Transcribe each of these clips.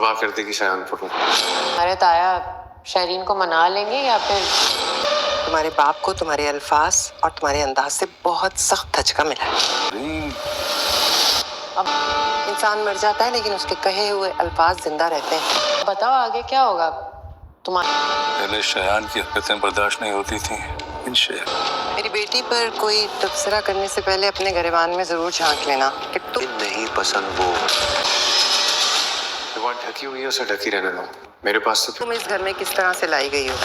वाह कर देगी शायान को। अरे ताया, शहरीन को मना लेंगे या फिर तुम्हारे बाप को तुम्हारे अल्फाज और तुम्हारे अंदाज से बहुत सख्त धचका मिला है। अब इंसान मर जाता है लेकिन उसके कहे हुए अल्फाज जिंदा रहते हैं। बताओ आगे क्या होगा तुम्हारा? पहले शयान की हरकतें बर्दाश्त नहीं होती थी, मेरी बेटी पर कोई तबसरा करने से पहले अपने गिरबान में जरूर झांक लेना कि तुम नहीं पसंद वो जबान ढकी हुई है, उसे ढकी रहने दो। मेरे पास तो तुम इस घर में किस तरह से लाई गई हो।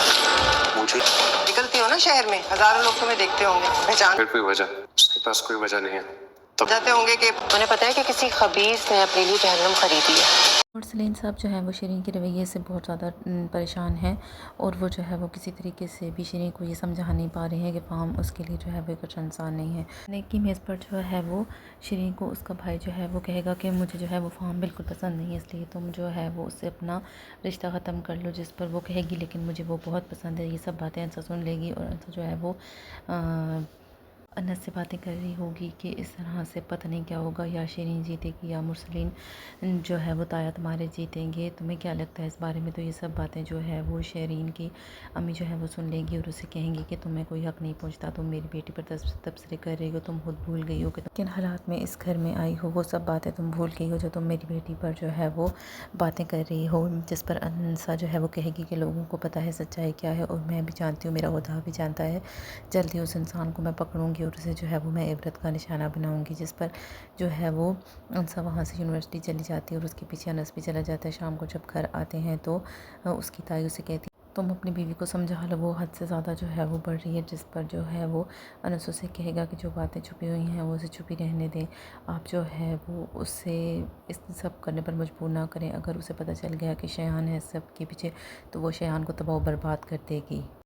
मुझे निकलती हो ना शहर में, हजारों लोग तुम्हें देखते होंगे, पहचान फिर कोई वजह, उसके पास कोई वजह नहीं है तब जाते होंगे कि उन्हें पता है कि किसी खबीस ने अपने लिए जहन्नुम खरीदी है। और सलीम साहब जो है वो शरीन के रवैये से बहुत ज़्यादा परेशान हैं और वो जो है वो किसी तरीके से भी शरीन को ये समझा नहीं पा रहे हैं कि फ़ाहम उसके लिए जो है वो एक अच्छा इंसान नहीं है। नेकी मेज़ पर जो है वो शरीन को उसका भाई जो है वो कहेगा कि मुझे जो है वो फ़ाहम बिल्कुल पसंद नहीं है, इसलिए तुम जो है वो उससे अपना रिश्ता ख़त्म कर लो। जिस पर वो कहेगी लेकिन मुझे वो बहुत पसंद है। ये सब बातें अंसा सुन लेगी और अंसा जो है वो अनस से बातें कर रही होगी कि इस तरह से पता नहीं क्या होगा, या शरीन जीतेगी या मुरसलीन जो है वो ताया तुम्हारे जीतेंगे, तुम्हें क्या लगता है इस बारे में। तो ये सब बातें जो है वो शरीन की अम्मी जो है वो सुन लेगी और उसे कहेंगी कि तुम्हें कोई हक़ नहीं पहुंचता, तुम मेरी बेटी पर तबसरे कर रही हो, तुम खुद भूल गई हो कि किन हालात में इस घर में आई हो। वो सब बातें तुम भूल गई हो जो तुम मेरी बेटी पर जो है वो बातें कर रही हो। जिस पर अनसा जो है वो कहेगी कि लोगों को पता है सच्चाई क्या है और मैं भी जानती हूँ, मेरा खुदा भी जानता है। जल्दी उस इंसान को मैं पकड़ूंगी और उसे जो है वो मैं इबरत का निशाना बनाऊंगी। जिस पर जो है वो अनसा वहाँ से यूनिवर्सिटी चली जाती है और उसके पीछे अनस भी चला जाता है। शाम को जब घर आते हैं तो उसकी ताई उसे कहती है तुम अपनी बीवी को समझा लो, वो हद से ज़्यादा जो है वो बढ़ रही है। जिस पर जो है वो अनस उसे कहेगा कि जो बातें छुपी हुई हैं वो उसे छुपी रहने दें, आप जो है वो उससे इस सब करने पर मजबूर ना करें। अगर उसे पता चल गया कि शयान है सब के पीछे तो वो शयान को तबाह बर्बाद कर देगी।